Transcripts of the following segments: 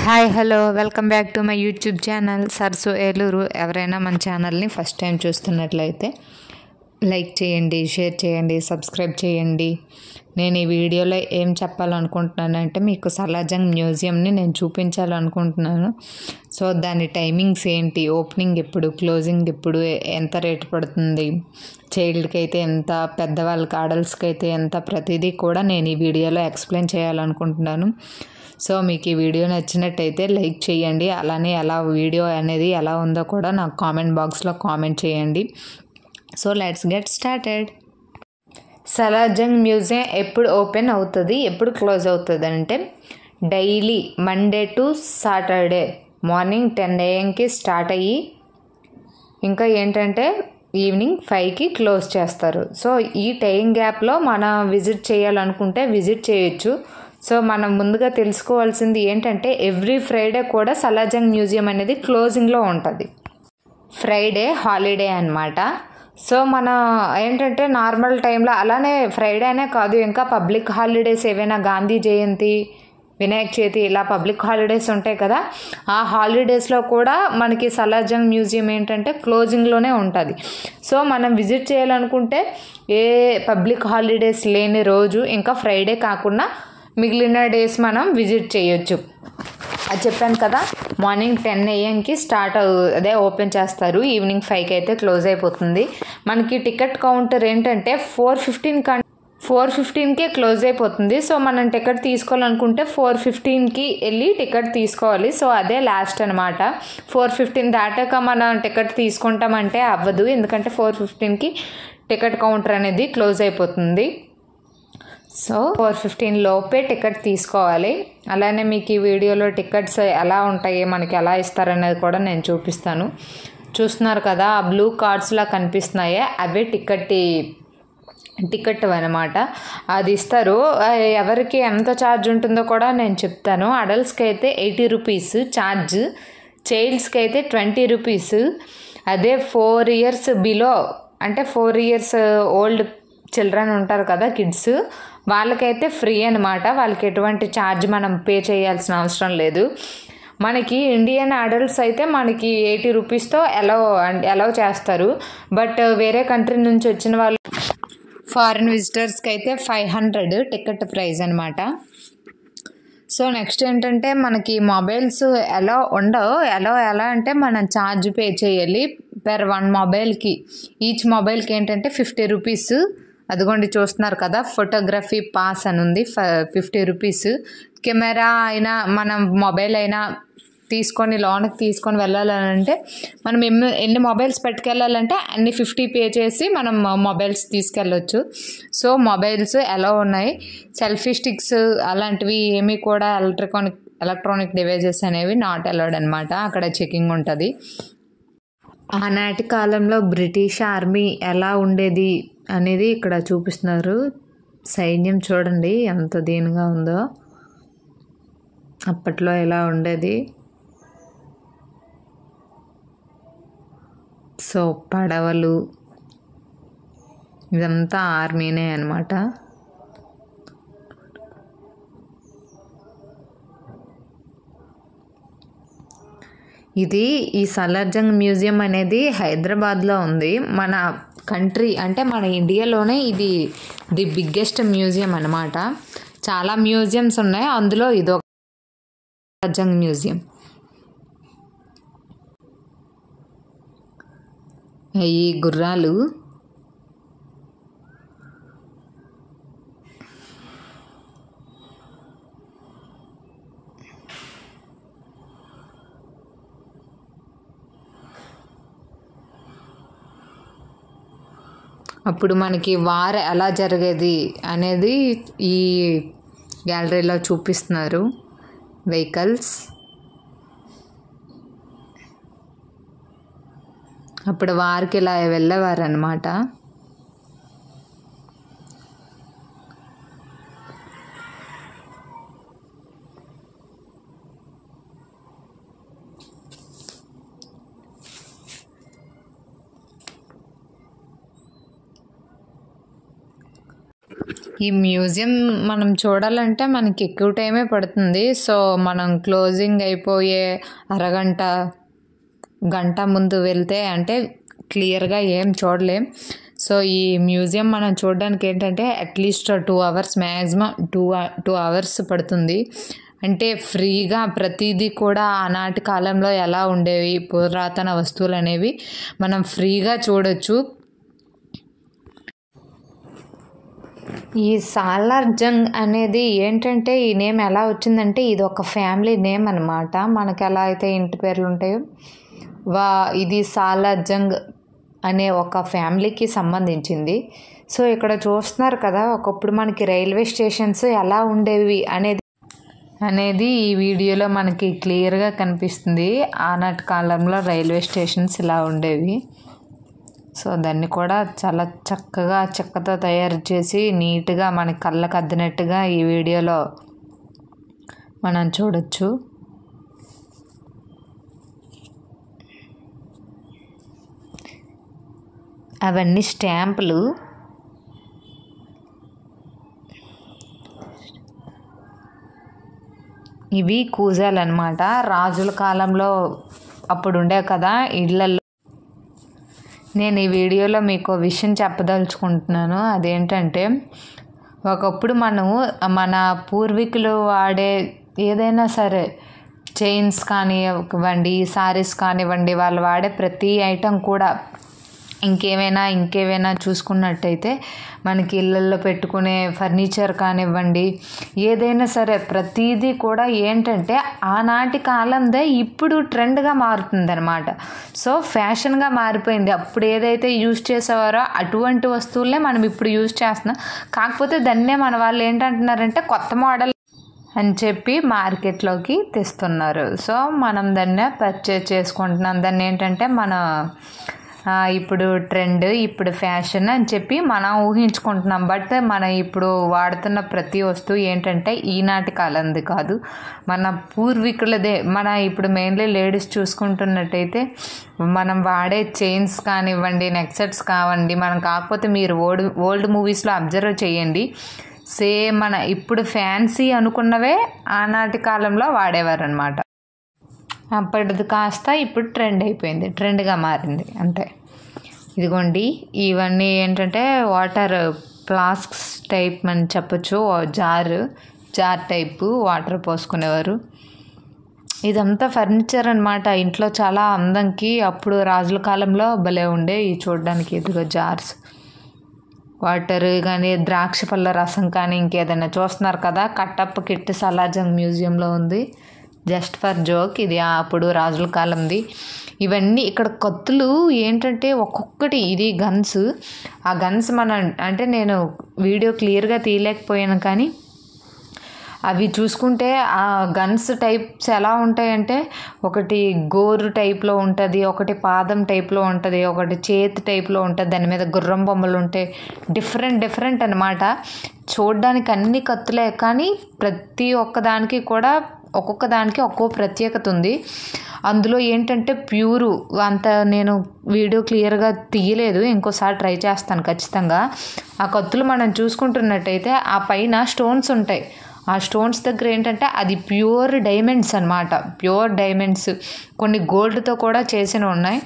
Hi hello welcome back to my YouTube channel సర్సు ఏలూరు. ఎవరైనా మన ఛానల్ని ఫస్ట్ టైం చూస్తున్నట్లయితే లైక్ చేయండి, షేర్ చేయండి, సబ్స్క్రైబ్ చేయండి. నేను ఈ వీడియోలో ఏం చెప్పాలనుకుంటున్నానంటే మీకు సలార్జంగ్ మ్యూజియంని నేను చూపించాలనుకుంటున్నాను. సో దాని టైమింగ్స్ ఏంటి, ఓపెనింగ్ ఎప్పుడు, క్లోజింగ్ ఎప్పుడు, ఎంత రేటు పడుతుంది, చైల్డ్కి అయితే ఎంత, పెద్దవాళ్ళకి అడల్ట్స్కి అయితే ఎంత, ప్రతిదీ కూడా నేను ఈ వీడియోలో ఎక్స్ప్లెయిన్ చేయాలనుకుంటున్నాను. సో మీకు ఈ వీడియో నచ్చినట్టయితే లైక్ చేయండి. అలానే వీడియో అనేది ఎలా ఉందో కూడా నాకు కామెంట్ బాక్స్లో కామెంట్ చేయండి. So let's get started. Salar Jung museum ఎప్పుడు ఓపెన్ అవుతుంది, ఎప్పుడు క్లోజ్ అవుతుంది అంటే daily Monday to Saturday morning 10 AM start అయ్యి ఇంకా ఏంటంటే ఈవినింగ్ 5 క్లోజ్ చేస్తారు. సో ఈ టైం గ్యాప్లో మనం విజిట్ చేయాలనుకుంటే విజిట్ చేయొచ్చు. సో మనం ముందుగా తెలుసుకోవాల్సింది ఏంటంటే ఎవ్రీ ఫ్రైడే కూడా సలార్జంగ్ మ్యూజియం అనేది క్లోజింగ్లో ఉంటుంది. ఫ్రైడే హాలిడే అన్నమాట. సో మన ఏంటంటే నార్మల్ టైంలో అలానే ఫ్రైడే అనే కాదు, ఇంకా పబ్లిక్ హాలిడేస్ ఏవైనా గాంధీ జయంతి, వినాయక చవితి ఇలా పబ్లిక్ హాలిడేస్ ఉంటాయి కదా, ఆ హాలిడేస్లో కూడా మనకి సలార్జంగ్ మ్యూజియం ఏంటంటే క్లోజింగ్లోనే ఉంటుంది. సో మనం విజిట్ చేయాలనుకుంటే ఏ పబ్లిక్ హాలిడేస్ లేని రోజు ఇంకా ఫ్రైడే కాకుండా మిగిలిన డేస్ మనం విజిట్ చేయొచ్చు. అది చెప్పాను కదా, మార్నింగ్ 10 AM స్టార్ట్ అదే ఓపెన్ చేస్తారు, ఈవినింగ్ 5 అయితే క్లోజ్ అయిపోతుంది. మనకి టికెట్ కౌంటర్ ఏంటంటే 4:15కే క్లోజ్ అయిపోతుంది. సో మనం టికెట్ తీసుకోవాలనుకుంటే 4:15కి వెళ్ళి టికెట్ తీసుకోవాలి. సో అదే లాస్ట్ అనమాట. 4:15 దాటాక మనం టికెట్ తీసుకుంటామంటే అవ్వదు, ఎందుకంటే 4:15కి టికెట్ కౌంటర్ అనేది క్లోజ్ అయిపోతుంది. సో 4:15 లోపే టికెట్ తీసుకోవాలి. అలానే మీకు ఈ వీడియోలో టికెట్స్ ఎలా ఉంటాయి, మనకి ఎలా ఇస్తారనేది కూడా నేను చూపిస్తాను. చూస్తున్నారు కదా, ఆ బ్లూ కార్డ్స్లా కనిపిస్తున్నాయే అవే టికెట్ అనమాట. అది ఇస్తారు. ఎవరికి ఎంత ఛార్జ్ ఉంటుందో కూడా నేను చెప్తాను. అడల్ట్స్కి అయితే 80 రూపీస్ ఛార్జ్, చైల్డ్స్కి అయితే 20 రూపీస్. అదే 4 years బిలో అంటే 4 years ఓల్డ్ చిల్డ్రన్ ఉంటారు కదా, కిడ్స్, వాళ్ళకైతే ఫ్రీ అనమాట. వాళ్ళకి ఎటువంటి ఛార్జ్ మనం పే చేయాల్సిన అవసరం లేదు. మనకి ఇండియన్ అడల్ట్స్ అయితే మనకి 80 రూపీస్తో అలౌ చేస్తారు. బట్ వేరే కంట్రీ నుంచి వచ్చిన వాళ్ళు, ఫారిన్ విజిటర్స్కి అయితే 500 టికెట్ ప్రైస్ అనమాట. సో నెక్స్ట్ ఏంటంటే మనకి మొబైల్స్ ఎలా ఉండవు. ఎలా అంటే మనం ఛార్జ్ పే చేయాలి పెర్ 1 మొబైల్కి. ఈచ్ మొబైల్కి ఏంటంటే 50 రూపీస్. అదిగోండి చూస్తున్నారు కదా, ఫోటోగ్రఫీ పాస్ అని ఉంది, 50 రూపీస్. కెమెరా అయినా మనం మొబైల్ అయినా లోనికి తీసుకొని వెళ్ళాలంటే మనం ఎన్ని మొబైల్స్ పట్టుకెళ్ళాలంటే అన్ని 50 పే చేసి మనం మొబైల్స్ తీసుకెళ్ళొచ్చు. సో మొబైల్స్ ఎలా ఉన్నాయి. సెల్ఫీ స్టిక్స్ అలాంటివి ఏమీ కూడా ఎలక్ట్రానిక్ డివైజెస్ అనేవి నాట్ అలౌడ్ అనమాట. అక్కడ చెకింగ్ ఉంటుంది. ఆనాటి కాలంలో బ్రిటిష్ ఆర్మీ ఎలా ఉండేది అనేది ఇక్కడ చూపిస్తున్నారు. సైన్యం చూడండి ఎంత దీనిగా ఉందో, అప్పట్లో ఎలా ఉండేది. సో పడవలు, ఇదంతా ఆర్మీనే అనమాట. ఈ సలార్జంగ్ మ్యూజియం అనేది హైదరాబాద్లో ఉంది. మన కంట్రీ అంటే మన ఇండియాలోనే ఇది ది బిగ్గెస్ట్ మ్యూజియం అనమాట. చాలా మ్యూజియంస్ ఉన్నాయి, అందులో ఇది ఒక సలార్జంగ్ మ్యూజియం. ఈ గుర్రాలు, అప్పుడు మనకి వార్ ఎలా జరిగేది అనేది ఈ గ్యాలరీలో చూపిస్తున్నారు. వెహికల్స్, అప్పుడు వార్కి ఇలా వెళ్ళేవారు అనమాట. ఈ మ్యూజియం మనం చూడాలంటే మనకి ఎక్కువ టైమే పడుతుంది. సో మనం క్లోజింగ్ అయిపోయే అరగంట గంట ముందు వెళ్తే అంటే క్లియర్గా ఏం చూడలేం. సో ఈ మ్యూజియం మనం చూడడానికి ఏంటంటే అట్లీస్ట్ 2 అవర్స్, మ్యాక్సిమం 2 అవర్స్ పడుతుంది. అంటే ఫ్రీగా ప్రతిదీ కూడా ఆనాటి కాలంలో ఎలా ఉండేవి పురాతన వస్తువులు అనేవి మనం ఫ్రీగా చూడొచ్చు. ఈ సాలార్ జంగ్ అనేది ఏంటంటే ఈ నేమ్ ఎలా వచ్చిందంటే ఇది ఒక ఫ్యామిలీ నేమ్ అనమాట. మనకు ఎలా అయితే ఇంటి పేర్లు ఉంటాయో ఇది సాలార్ జంగ్ అనే ఒక ఫ్యామిలీకి సంబంధించింది. సో ఇక్కడ చూస్తున్నారు కదా, ఒకప్పుడు మనకి రైల్వే స్టేషన్స్ ఎలా ఉండేవి అనేది ఈ వీడియోలో మనకి క్లియర్గా కనిపిస్తుంది. ఆనాటి కాలంలో రైల్వే స్టేషన్స్ ఇలా ఉండేవి. సో దాన్ని కూడా చాలా చక్కగా చెక్కతో తయారు చేసి నీట్గా మన కళ్ళకు అద్దినట్టుగా ఈ వీడియోలో మనం చూడొచ్చు. అవన్నీ స్టాంపులు. ఇవి కూజాలు అన్నమాట. రాజుల కాలంలో అప్పుడు ఉండే కదా ఇళ్ళల్లో. నేను ఈ వీడియోలో మీకు విషయం చెప్పదలుచుకుంటున్నాను. అదేంటంటే ఒకప్పుడు మన పూర్వీకులు వాడే ఏదైనా సరే చైన్స్ కానివ్వండి, సారీస్ కానివ్వండి, వాళ్ళు వాడే ప్రతి ఐటెం కూడా ఇంకేమైనా చూసుకున్నట్టయితే మనకి ఇళ్ళల్లో పెట్టుకునే ఫర్నిచర్ కానివ్వండి, ఏదైనా సరే ప్రతిదీ కూడా ఏంటంటే ఆనాటి కాలందే ఇప్పుడు ట్రెండ్గా మారుతుందన్నమాట. సో ఫ్యాషన్గా మారిపోయింది. అప్పుడు ఏదైతే యూజ్ చేసేవారో అటువంటి వస్తువులనే మనం ఇప్పుడు యూజ్ చేస్తున్నాం. కాకపోతే దాన్నే మన వాళ్ళు ఏంటంటున్నారంటే కొత్త మోడల్ అని చెప్పి మార్కెట్లోకి తెస్తున్నారు. సో మనం దాన్ని పర్చేజ్ చేసుకుంటున్నాం. దాన్ని ఏంటంటే ఇప్పుడు ట్రెండ్, ఇప్పుడు ఫ్యాషన్ అని చెప్పి మనం ఊహించుకుంటున్నాం. బట్ మనం ఇప్పుడు వాడుతున్న ప్రతి వస్తువు ఏంటంటే ఈనాటి కాలంది కాదు, మన పూర్వీకులదే. ఇప్పుడు మెయిన్లీ లేడీస్ చూసుకుంటున్నట్టయితే మనం వాడే చైన్స్ కానివ్వండి, నెక్సెట్స్ కావండి, మనం కాకపోతే మీరు ఓల్డ్ మూవీస్లో అబ్జర్వ్ చేయండి, సేమ్ మన ఇప్పుడు ఫ్యాన్సీ అనుకున్నవే ఆనాటి కాలంలో వాడేవారు అనమాట. అప్పటిది కాస్త ఇప్పుడు ట్రెండ్ అయిపోయింది, ట్రెండ్గా మారింది అంతే. ఇదిగోండి ఇవన్నీ ఏంటంటే వాటర్ ఫ్లాస్క్స్ టైప్ అని చెప్పచ్చు. జార్ టైపు వాటర్ పోసుకునేవారు. ఇదంతా ఫర్నిచర్ అనమాట. ఇంట్లో చాలా అందంకి అప్పుడు రాజుల కాలంలో భలే ఉండే ఈ చూడడానికి. ఇదిగో జార్స్, వాటర్ కానీ, ద్రాక్ష పళ్ళ రసం కానీ, ఇంకేదైనా చూస్తున్నారు కదా, కట్టప్ప కిట్ సాలార్ జంగ్ మ్యూజియంలో ఉంది. జస్ట్ ఫర్ జోక్, ఇది అప్పుడు రాజుల కాలంది. ఇవన్నీ ఇక్కడ కత్తులు ఏంటంటే ఒక్కొక్కటి, ఇది గన్స్. ఆ గన్స్ అంటే నేను వీడియో క్లియర్గా తీయలేకపోయాను, కానీ అవి చూసుకుంటే ఆ గన్స్ టైప్స్ ఎలా ఉంటాయంటే ఒకటి గోరు టైప్లో ఉంటుంది, ఒకటి పాదం టైప్లో ఉంటుంది, ఒకటి చేతి టైప్లో ఉంటుంది, దాని మీద గుర్రం బొమ్మలు ఉంటాయి. డిఫరెంట్ అనమాట. చూడ్డానికి అన్ని కత్తులే, కానీ ప్రతి ఒక్కదానికి కూడా ఒక్కొక్క దానికి ఒక్కో ప్రత్యేకత ఉంది. అందులో ఏంటంటే ప్యూరు అంత నేను వీడియో క్లియర్గా తీయలేదు, ఇంకోసారి ట్రై చేస్తాను ఖచ్చితంగా. ఆ కత్తులు మనం చూసుకుంటున్నట్టయితే ఆ పైన స్టోన్స్ ఉంటాయి. ఆ స్టోన్స్ దగ్గర ఏంటంటే అది ప్యూర్ డైమండ్స్ అనమాట. ప్యూర్ డైమండ్స్, కొన్ని గోల్డ్తో కూడా చేసినవి ఉన్నాయి.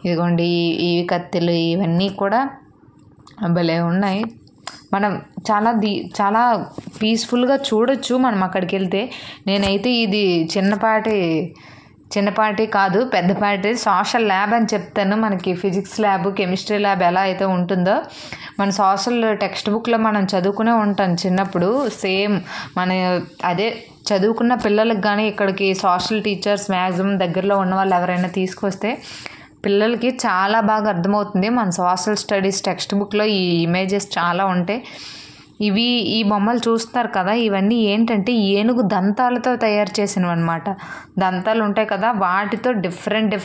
ఇదిగోండి ఈ కత్తులు ఇవన్నీ కూడా భలే ఉన్నాయి. మనం చాలా పీస్ఫుల్గా చూడొచ్చు మనం అక్కడికి వెళ్తే. నేనైతే ఇది చిన్నపాటి కాదు, పెద్దపాటి సోషల్ ల్యాబ్ అని చెప్తాను. మనకి ఫిజిక్స్ ల్యాబ్, కెమిస్ట్రీ ల్యాబ్ ఎలా అయితే ఉంటుందో మన సోషల్ టెక్స్ట్ బుక్లో మనం చదువుకునే ఉంటాం చిన్నప్పుడు. సేమ్ అదే చదువుకున్న పిల్లలకు కానీ ఇక్కడికి సోషల్ టీచర్స్ మ్యాక్సిమం దగ్గరలో ఉన్న వాళ్ళు ఎవరైనా తీసుకొస్తే పిల్లలకి చాలా బాగా అర్థమవుతుంది. మన సోషల్ స్టడీస్ టెక్స్ట్ బుక్లో ఈ ఇమేజెస్ చాలా ఉంటాయి. ఈ బొమ్మలు చూస్తారు కదా, ఇవన్నీ ఏంటంటే ఏనుగు దంతాలతో తయారు చేసినవి అనమాట. దంతాలు ఉంటాయి కదా, వాటితో డిఫరెంట్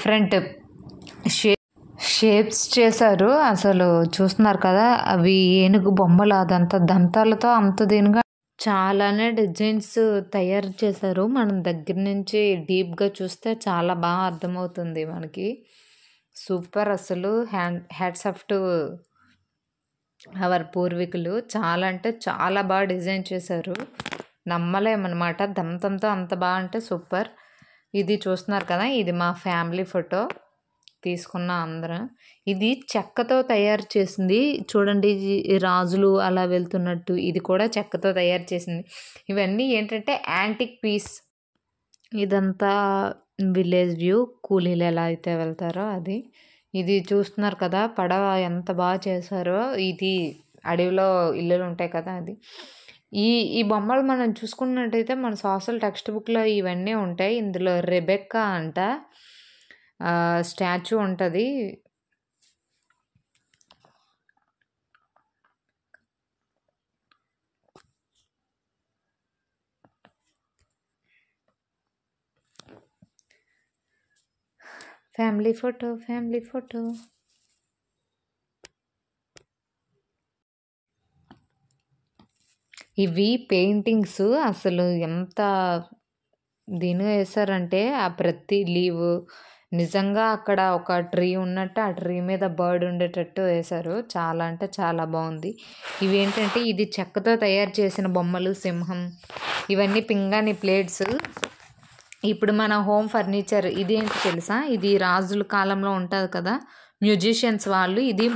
షేప్స్ చేశారు. అసలు చూస్తున్నారు కదా, అవి ఏనుగు బొమ్మలు. అదంతా దంతాలతో అంత దీనిగా చాలానే డిజైన్స్ తయారు చేశారు. మనం దగ్గర నుంచి డీప్గా చూస్తే చాలా బాగా అర్థమవుతుంది మనకి. సూపర్, అసలు హ్యాట్స్ ఆఫ్ టు అవర్ పూర్వీకులు చాలా అంటే చాలా బాగా డిజైన్ చేశారు. నమ్మలేమనమాట. దంతంతో అంత బాగా అంటే సూపర్. ఇది చూస్తున్నారు కదా, ఇది మా ఫ్యామిలీ ఫోటో తీసుకున్న అందరం. ఇది చెక్కతో తయారు చేసింది. చూడండి, ఈ రాజులు అలా వెళ్తున్నట్టు ఇది కూడా చెక్కతో తయారు చేసింది. ఇవన్నీ ఏంటంటే యాంటిక్ పీస్. ఇదంతా విలేజ్ వ్యూ. కూలీలు ఎలా అయితే వెళ్తారో అది. ఇది చూస్తున్నారు కదా, పడవ ఎంత బాగా చేశారో. ఇది అడవిలో ఇల్లులు ఉంటాయి కదా అది. ఈ ఈ బొమ్మలు మనం చూసుకున్నట్టయితే మన సోషల్ టెక్స్ట్ బుక్లో ఇవన్నీ ఉంటాయి. ఇందులో రెబెక్కా అంట స్టాచ్యూ ఉంటుంది. Family photo, family photo. ఇవి పెయింటింగ్స్ అసలు ఎంత దీనిగా వేశారంటే, ఆ ప్రతి లీవ్ నిజంగా అక్కడ ఒక ట్రీ ఉన్నట్టు, ఆ ట్రీ మీద బర్డ్ ఉండేటట్టు వేశారు. చాలా అంటే చాలా బాగుంది. ఇవేంటంటే ఇది చెక్కతో తయారు చేసిన బొమ్మలు, సింహం, ఇవన్నీ పింగాణి ప్లేట్స్. ఇప్పుడు మన హోమ్ ఫర్నిచర్ ఇదేంటి తెలుసా, ఇది రాజుల కాలంలో ఉంటుంది కదా, మ్యూజిషియన్స్ వాళ్ళు. ఇది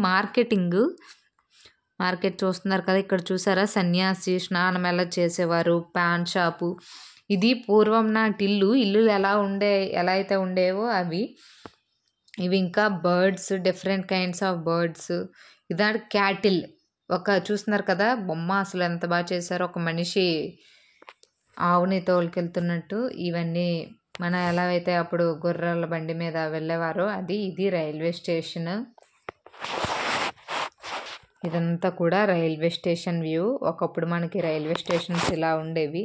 మార్కెట్ చూస్తున్నారు కదా, ఇక్కడ చూసారా సన్యాసి స్నానం ఎలా చేసేవారు, ప్యాన్ షాపు. ఇది పూర్వం నాటి ఇల్లు ఎలా అయితే ఉండేవో అవి. ఇవి ఇంకా birds, different kinds of birds. ఇదాంటి క్యాటిల్. చూస్తున్నారు కదా బొమ్మ, అసలు ఎంత బాగా చేశారో. ఒక మనిషి ఆవుని తోలుకెళ్తున్నట్టు. ఇవన్నీ మన ఎలా అయితే అప్పుడు గుర్రాల బండి మీద వెళ్ళేవారో అది. ఇది రైల్వే స్టేషన్. ఇదంతా కూడా రైల్వే స్టేషన్ వ్యూ. ఒకప్పుడు మనకి రైల్వే స్టేషన్స్ ఇలా ఉండేవి.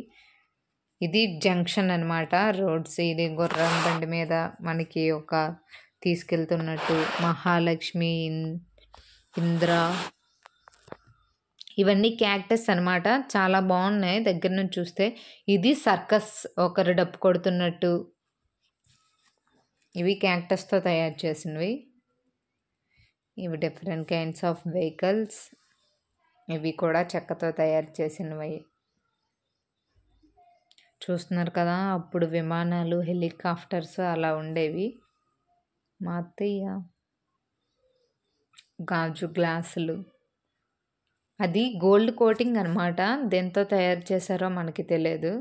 ఇది జంక్షన్ అనమాట, రోడ్స్. ఇది గుర్రం బండి మీద మనకి తీసుకెళ్తున్నట్టు మహాలక్ష్మి, ఇంద్ర, ఇవన్నీ క్యాక్టస్ అనమాట. చాలా బాగున్నాయి దగ్గర నుంచి చూస్తే. ఇది సర్కస్, ఒకరు డప్పు కొడుతున్నట్టు. ఇవి క్యాక్టస్తో తయారు చేసినవి. ఇవి డిఫరెంట్ కైండ్స్ ఆఫ్ వెహికల్స్. ఇవి కూడా చెక్కతో తయారు చేసినవి. చూస్తున్నారు కదా, అప్పుడు విమానాలు, హెలికాప్టర్స్ అలా ఉండేవి. మా అత్తయ్య గాజు గ్లాసులు. అది గోల్డ్ కోటింగ్ అనమాట. దేంతో తయారు చేశారో మనకి తెలియదు.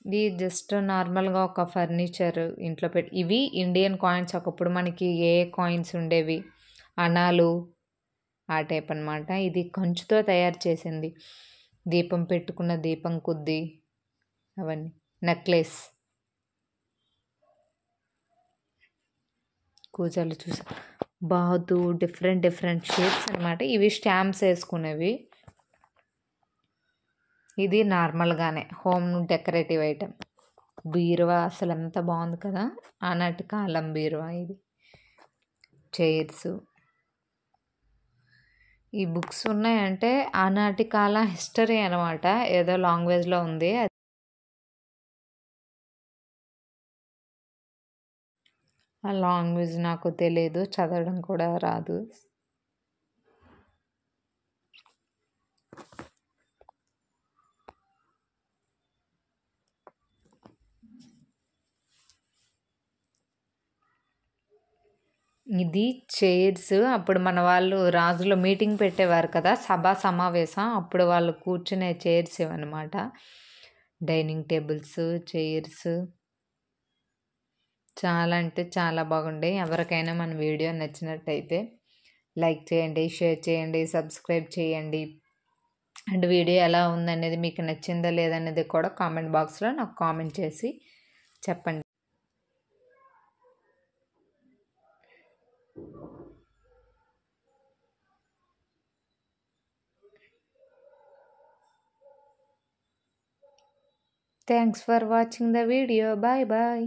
ఇది జస్ట్ నార్మల్గా ఒక ఫర్నిచర్ ఇంట్లో పెట్టి. ఇవి ఇండియన్ కాయిన్స్. ఒకప్పుడు మనకి ఏ కాయిన్స్ ఉండేవి, అనాలు, ఆ టైప్ అనమాట. ఇది కంచుతో తయారు చేసింది. దీపం పెట్టుకున్న దీపం కొద్ది అవన్నీ. నెక్లెస్, కూజాలు చూసా బాదు, డిఫరెంట్ షేప్స్ అనమాట. ఇవి స్టాంప్స్ వేసుకునేవి. ఇది నార్మల్గానే హోమ్ డెకరేటివ్ ఐటెం. బీరువా అసలు ఎంత బాగుంది కదా, ఆనాటి కాలం బీరువా ఇది. చైర్స్. ఈ బుక్స్ ఉన్నాయంటే ఆనాటి కాల హిస్టరీ అనమాట. ఏదో లాంగ్వేజ్లో ఉంది. ఆ లాంగ్వేజ్ నాకు తెలియదు, చదవడం కూడా రాదు. ఇది చైర్స్. అప్పుడు మన వాళ్ళు రాజులు మీటింగ్ పెట్టేవారు కదా, సభా సమావేశం, అప్పుడు వాళ్ళు కూర్చునే చైర్స్ ఇవన్నమాట. డైనింగ్ టేబుల్స్, చైర్స్ చాలా అంటే చాలా బాగుండే. ఎవరికైనా మన వీడియో నచ్చినట్టయితే లైక్ చేయండి, షేర్ చేయండి, సబ్స్క్రైబ్ చేయండి. అండ్ వీడియో ఎలా ఉందనేది, మీకు నచ్చిందా లేదనేది కూడా కామెంట్ బాక్స్లో నాకు కామెంట్ చేసి చెప్పండి. Thanks for watching the video. Bye bye.